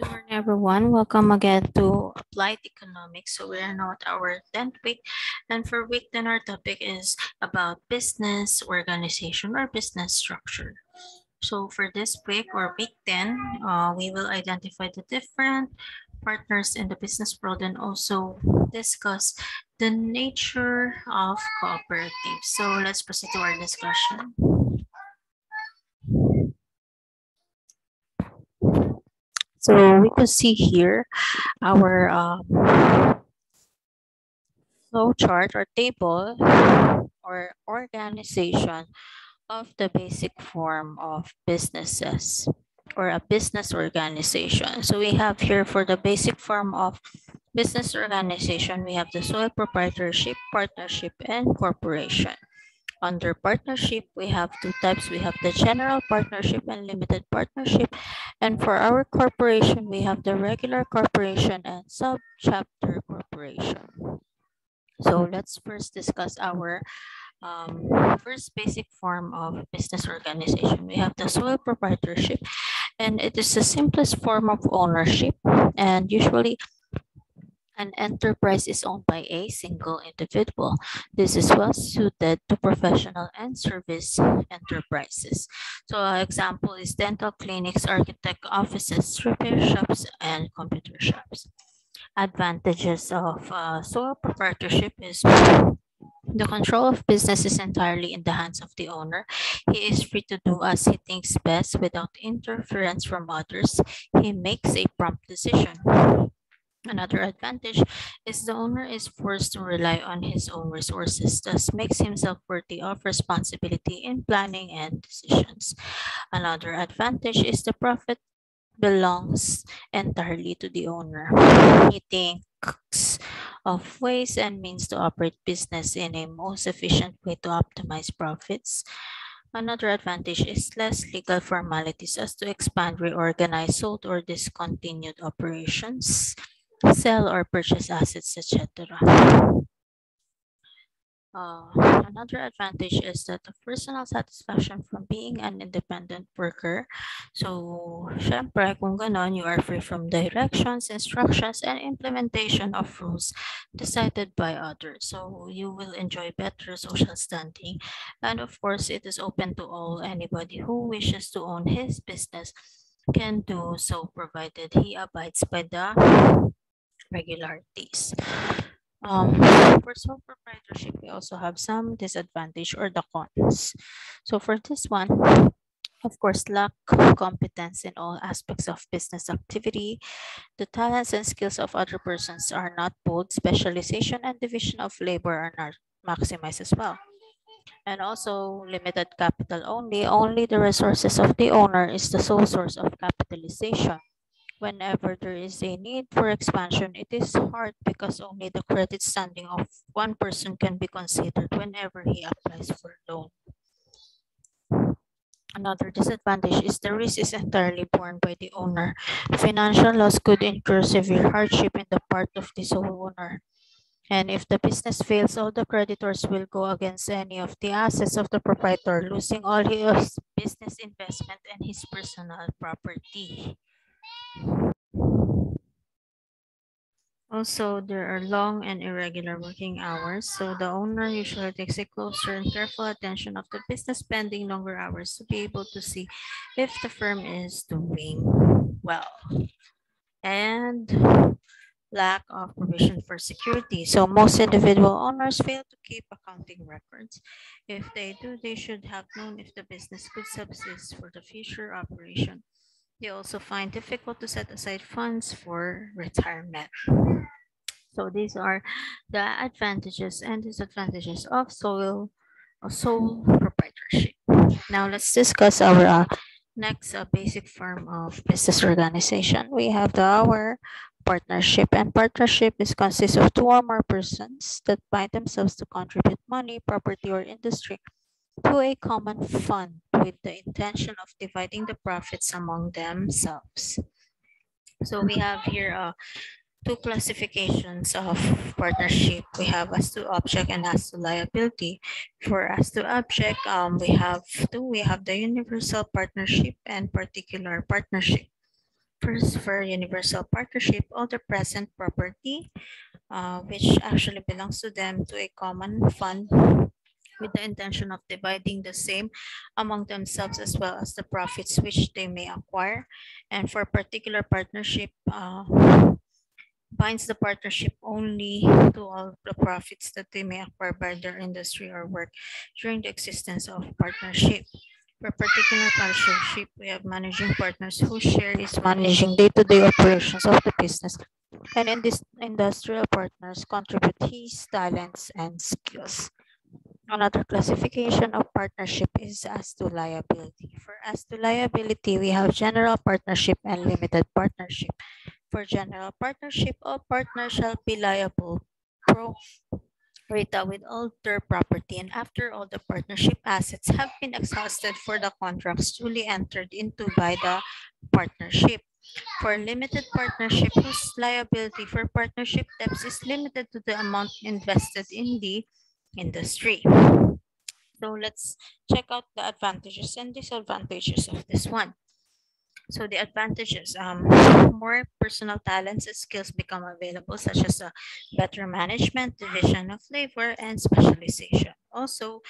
Good morning, everyone. Welcome again to Applied Economics. So we are now at our 10th week. And for week 10, our topic is about business organization or business structure. So for this week or week 10, we will identify the different partners in the business world and also discuss the nature of cooperatives. So let's proceed to our discussion. So we could see here our flow chart or table or organization of the basic form of businesses or a business organization. So we have here for the basic form of business organization, we have the sole proprietorship, partnership, and corporation. Under partnership, we have two types. We have the general partnership and limited partnership. And for our corporation, we have the regular corporation and subchapter corporation. So let's first discuss our first basic form of business organization. We have the sole proprietorship, and it is the simplest form of ownership. And usually, an enterprise is owned by a single individual. This is well suited to professional and service enterprises. So, an example is dental clinics, architect offices, repair shops, and computer shops. Advantages of sole proprietorship is the control of business is entirely in the hands of the owner. He is free to do as he thinks best without interference from others. He makes a prompt decision. Another advantage is the owner is forced to rely on his own resources, thus makes himself worthy of responsibility in planning and decisions. Another advantage is the profit belongs entirely to the owner. He thinks of ways and means to operate business in a most efficient way to optimize profits. Another advantage is less legal formalities as to expand, reorganize, sold, or discontinued operations, sell or purchase assets, etc. Another advantage is that the personal satisfaction from being an independent worker. So, syempre, kung ganon, you are free from directions, instructions, and implementation of rules decided by others. So, you will enjoy better social standing. And of course, it is open to all. Anybody who wishes to own his business can do so provided he abides by the regularities. For sole proprietorship, we also have some disadvantage or the cons. So for this one, of course, lack of competence in all aspects of business activity. The talents and skills of other persons are not pulled. Specialization and division of labor are not maximized as well. And also limited capital only. Only the resources of the owner is the sole source of capitalization. Whenever there is a need for expansion, it is hard because only the credit standing of one person can be considered whenever he applies for a loan. Another disadvantage is the risk is entirely borne by the owner. Financial loss could incur severe hardship in the part of the sole owner. And if the business fails, all the creditors will go against any of the assets of the proprietor, losing all his business investment and his personal property. Also, there are long and irregular working hours, so the owner usually takes a closer and careful attention of the business spending longer hours to be able to see if the firm is doing well. And lack of provision for security. So most individual owners fail to keep accounting records. If they do, they should have known if the business could subsist for the future operation. They also find difficult to set aside funds for retirement. So these are the advantages and disadvantages of sole proprietorship. Now let's discuss our next basic form of business organization. We have our partnership, and partnership is consists of two or more persons that bind themselves to contribute money, property, or industry to a common fund with the intention of dividing the profits among themselves. So we have here two classifications of partnership. We have as to object and as to liability. For as to object, we have two. We have the universal partnership and particular partnership. First, for universal partnership, all the present property, which actually belongs to them, to a common fund with the intention of dividing the same among themselves, as well as the profits which they may acquire. And for particular partnership, binds the partnership only to all the profits that they may acquire by their industry or work during the existence of partnership. For particular partnership, we have managing partners whose share is managing day-to-day operations of the business, and in this industrial partners contribute his talents and skills. Another classification of partnership is as to liability. For as to liability, we have general partnership and limited partnership. For general partnership, all partners shall be liable pro rata with all their property and after all the partnership assets have been exhausted for the contracts duly entered into by the partnership. For limited partnership, whose liability for partnership debts is limited to the amount invested in the industry. So let's check out the advantages and disadvantages of this one. So the advantages, more personal talents and skills become available, such as better management, division of labor, and specialization. Also,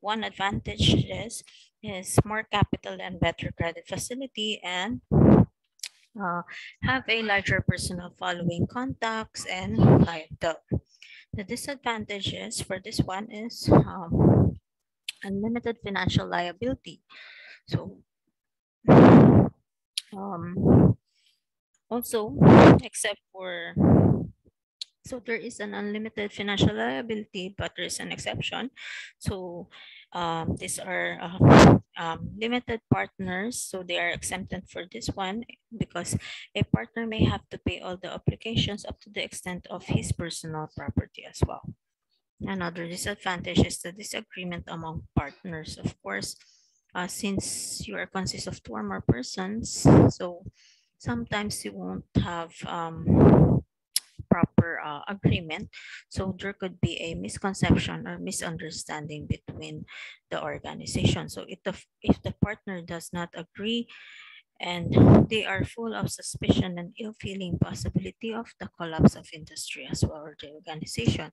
one advantage is more capital and better credit facility, and have a larger personal following, contacts, and clientele. The disadvantages for this one is unlimited financial liability. So also, except for, so there is an unlimited financial liability, but there is an exception. So these are limited partners, so they are exempted for this one because a partner may have to pay all the obligations up to the extent of his personal property as well. Another disadvantage is the disagreement among partners. Of course, since you are consist of two or more persons, so sometimes you won't have proper agreement. So there could be a misconception or misunderstanding between the organization. So if the partner does not agree and they are full of suspicion and ill feeling, possibility of the collapse of industry as well or the organization.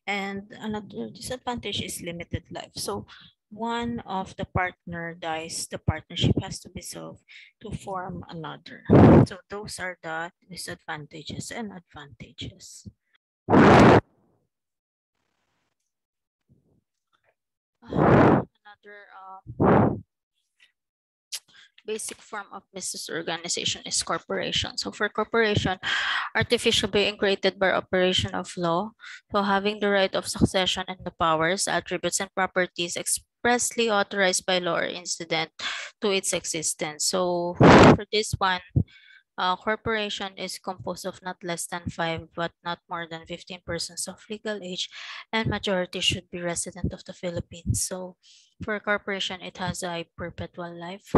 And another disadvantage is limited life. So one of the partner dies, the partnership has to be solved to form another. So those are the disadvantages and advantages. Another basic form of business organization is corporation. So for corporation, artificial being created by operation of law. So having the right of succession and the powers, attributes, and properties expressly authorized by law or incident to its existence. So for this one, corporation is composed of not less than 5 but not more than 15 persons of legal age, and majority should be resident of the Philippines. So for corporation, it has a perpetual life.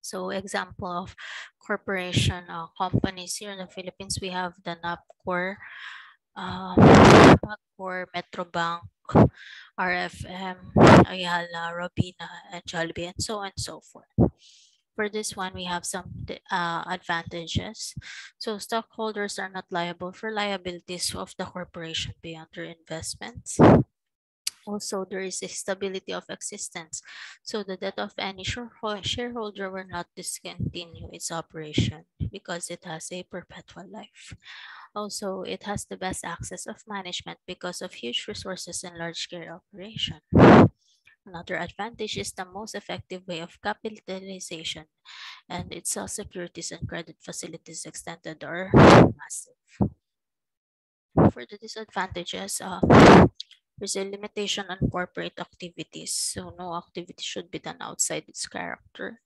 So example of corporation companies here in the Philippines, we have the NAPCOR, PAGCOR, Metrobank, RFM, Ayala, Robina, and Jollibee, and so on and so forth. For this one, we have some advantages. So stockholders are not liable for liabilities of the corporation beyond their investments. Also, there is a stability of existence. So the death of any shareholder will not discontinue its operation because it has a perpetual life. Also, it has the best access of management because of huge resources and large-scale operation. Another advantage is the most effective way of capitalization, and its securities and credit facilities extended are massive. For the disadvantages, there's a limitation on corporate activities, so no activity should be done outside its character.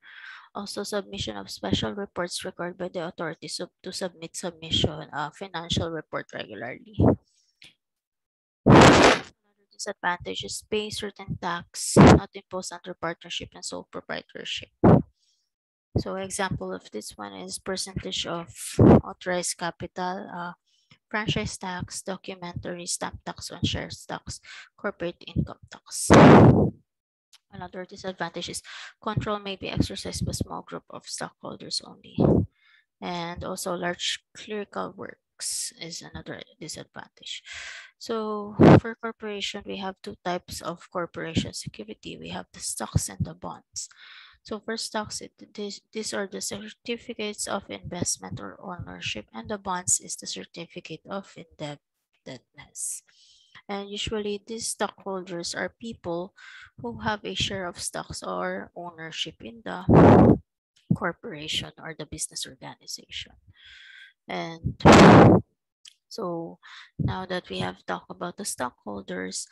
Also, submission of special reports required by the authorities to submit financial report regularly. Another disadvantage is pay certain tax not imposed under partnership and sole proprietorship. So example of this one is percentage of authorized capital, franchise tax, documentary stamp tax on shares tax, corporate income tax. Another disadvantage is control may be exercised by a small group of stockholders only. And also large clerical works is another disadvantage. So for corporation, we have two types of corporation security. We have the stocks and the bonds. So for stocks, these are the certificates of investment or ownership, and the bonds is the certificate of indebtedness. And usually these stockholders are people who have a share of stocks or ownership in the corporation or the business organization. And so now that we have talked about the stockholders,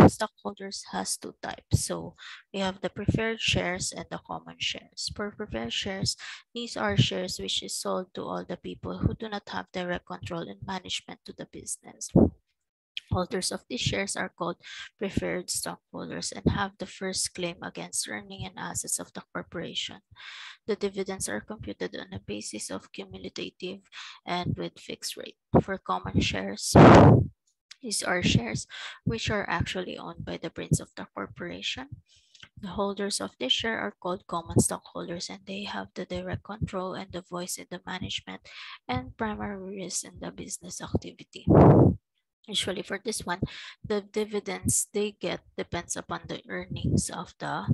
stockholders has two types. So we have the preferred shares and the common shares. For preferred shares, these are shares which is sold to all the people who do not have direct control and management to the business. Holders of these shares are called preferred stockholders and have the first claim against earning and assets of the corporation. The dividends are computed on a basis of cumulative and with fixed rate. For common shares, these are shares which are actually owned by the brains of the corporation. The holders of this share are called common stockholders, and they have the direct control and the voice in the management and primary risk in the business activity. Usually for this one, the dividends they get depends upon the earnings of the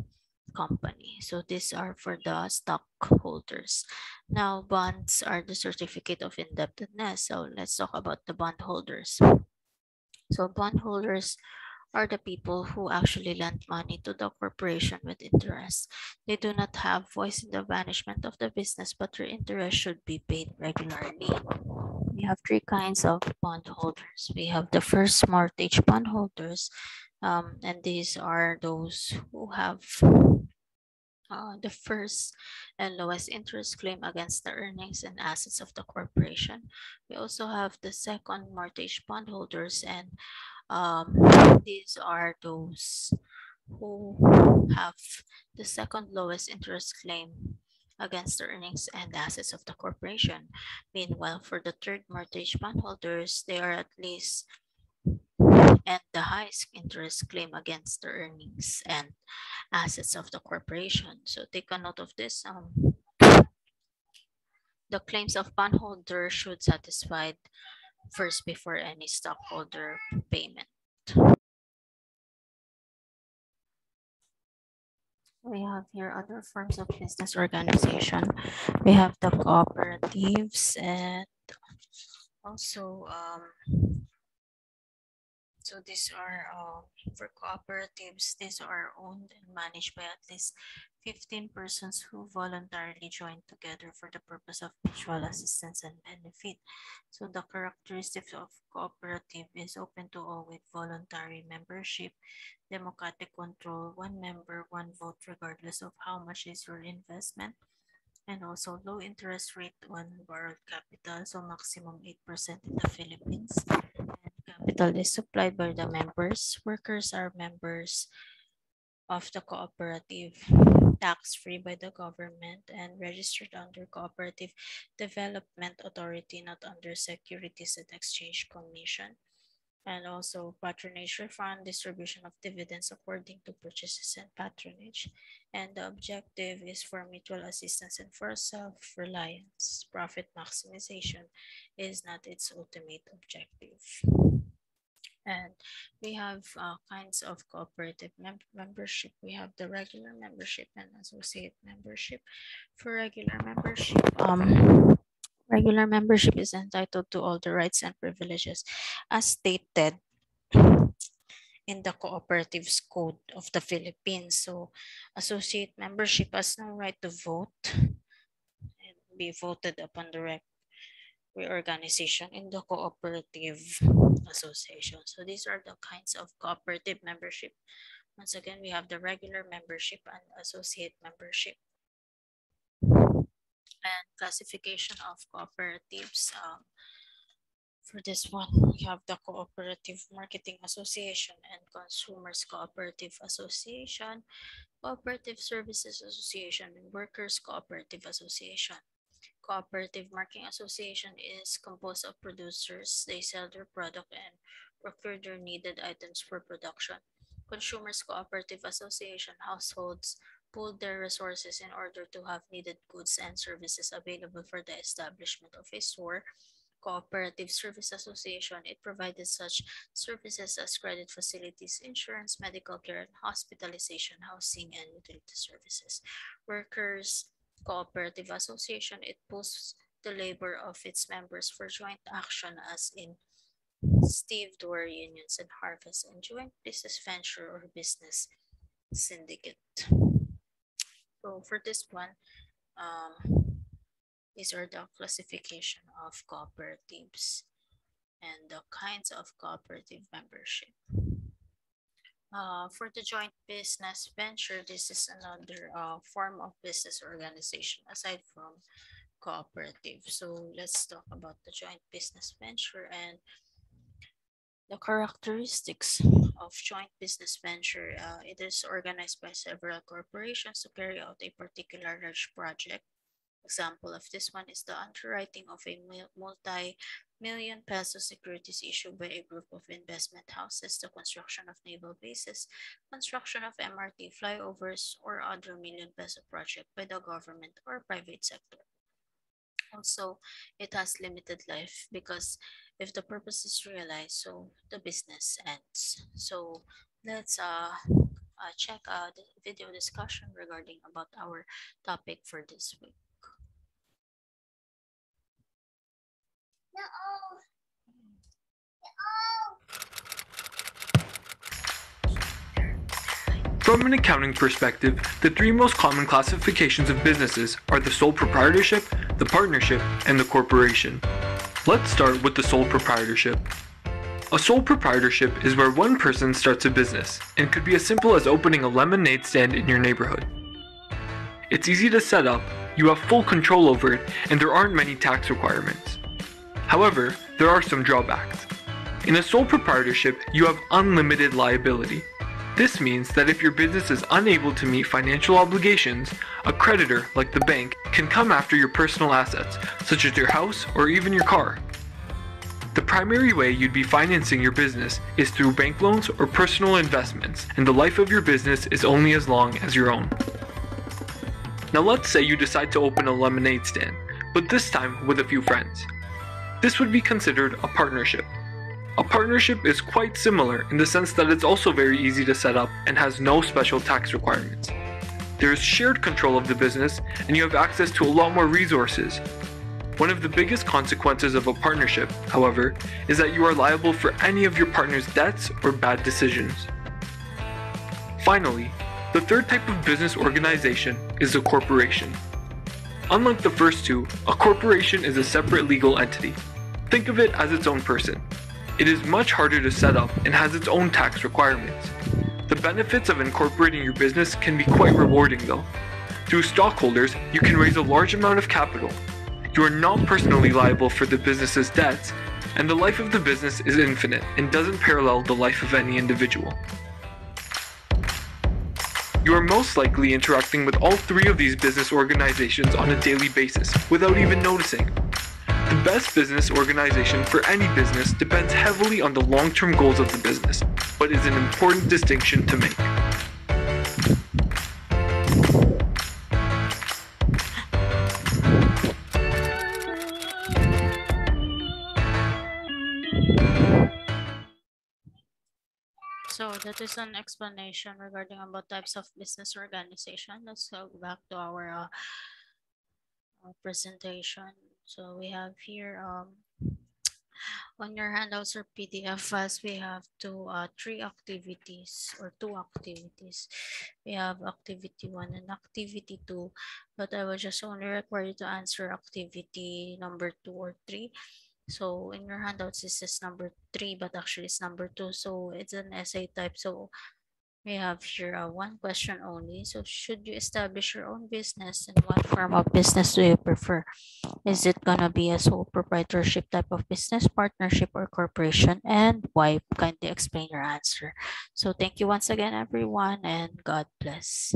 company. So these are for the stockholders. Now, bonds are the certificate of indebtedness. So let's talk about the bondholders. So bondholders are the people who actually lend money to the corporation with interest. They do not have voice in the management of the business, but their interest should be paid regularly. We have three kinds of bondholders. We have the first mortgage bondholders, and these are those who have the first and lowest interest claim against the earnings and assets of the corporation. We also have the second mortgage bondholders, and um, these are those who have the second lowest interest claim against the earnings and assets of the corporation. Meanwhile, for the third mortgage bondholders, they are at least and the highest interest claim against the earnings and assets of the corporation. So take a note of this. The claims of bondholder should satisfied first before any stockholder payment. We have here other forms of business organization. We have the cooperatives and also so these are for cooperatives, these are owned and managed by at least 15 persons who voluntarily join together for the purpose of mutual assistance and benefit. So the characteristics of cooperative is open to all with voluntary membership, democratic control, one member, one vote regardless of how much is your investment, and also low interest rate on borrowed capital, so maximum 8% in the Philippines. Capital is supplied by the members. Workers are members of the cooperative, tax-free by the government, and registered under Cooperative Development Authority, not under Securities and Exchange Commission. And also patronage refund, distribution of dividends according to purchases and patronage. And the objective is for mutual assistance and for self-reliance. Profit maximization is not its ultimate objective. And we have kinds of cooperative membership. We have the regular membership and associate membership. For regular membership is entitled to all the rights and privileges as stated in the Cooperatives Code of the Philippines. So associate membership has no right to vote and be voted upon the reorganization in the cooperative association. So these are the kinds of cooperative membership. Once again, we have the regular membership and associate membership. And classification of cooperatives. For this one, we have the Cooperative Marketing Association and Consumers Cooperative Association, Cooperative Services Association, and Workers Cooperative Association. Cooperative Marketing Association is composed of producers. They sell their product and procure their needed items for production. Consumers Cooperative Association, households pool their resources in order to have needed goods and services available for the establishment of a store. Cooperative Service Association, it provided such services as credit facilities, insurance, medical care, and hospitalization, housing, and utility services. Workers Cooperative Association, it pools the labor of its members for joint action as in stevedore unions and harvest and joint business venture or business syndicate. So for this one, these are the classification of cooperatives and the kinds of cooperative membership. For the joint business venture, this is another form of business organization aside from cooperative. So let's talk about the joint business venture and the characteristics of joint business venture. It is organized by several corporations to carry out a particular large project. Example of this one is the underwriting of a multi-million peso securities issued by a group of investment houses, the construction of naval bases, construction of MRT flyovers, or other million peso project by the government or private sector. Also, it has limited life because if the purpose is realized, so the business ends. So let's check out the video discussion regarding about our topic for this week. From an accounting perspective, the three most common classifications of businesses are the sole proprietorship, the partnership, and the corporation. Let's start with the sole proprietorship. A sole proprietorship is where one person starts a business, and could be as simple as opening a lemonade stand in your neighborhood. It's easy to set up, you have full control over it, and there aren't many tax requirements. However, there are some drawbacks. In a sole proprietorship, you have unlimited liability. This means that if your business is unable to meet financial obligations, a creditor, like the bank, can come after your personal assets, such as your house or even your car. The primary way you'd be financing your business is through bank loans or personal investments, and the life of your business is only as long as your own. Now let's say you decide to open a lemonade stand, but this time with a few friends. This would be considered a partnership. A partnership is quite similar in the sense that it's also very easy to set up and has no special tax requirements. There is shared control of the business and you have access to a lot more resources. One of the biggest consequences of a partnership, however, is that you are liable for any of your partner's debts or bad decisions. Finally, the third type of business organization is a corporation. Unlike the first two, a corporation is a separate legal entity. Think of it as its own person. It is much harder to set up and has its own tax requirements. The benefits of incorporating your business can be quite rewarding though. Through stockholders, you can raise a large amount of capital. You are not personally liable for the business's debts, and the life of the business is infinite and doesn't parallel the life of any individual. You are most likely interacting with all three of these business organizations on a daily basis without even noticing. The best business organization for any business depends heavily on the long-term goals of the business, but is an important distinction to make. So that is an explanation regarding about types of business organization. Let's go back to our presentation. So we have here on your handouts or PDF files, we have two activities. We have activity 1 and activity 2, but I will just only require you to answer activity number 2 or 3. So in your handouts, it says number 3, but actually it's number 2. So it's an essay type. So we have here one question only. So should you establish your own business, and what form of business do you prefer? Is it gonna be a sole proprietorship type of business, partnership, or corporation? And why? Kindly explain your answer. So thank you once again, everyone, and God bless.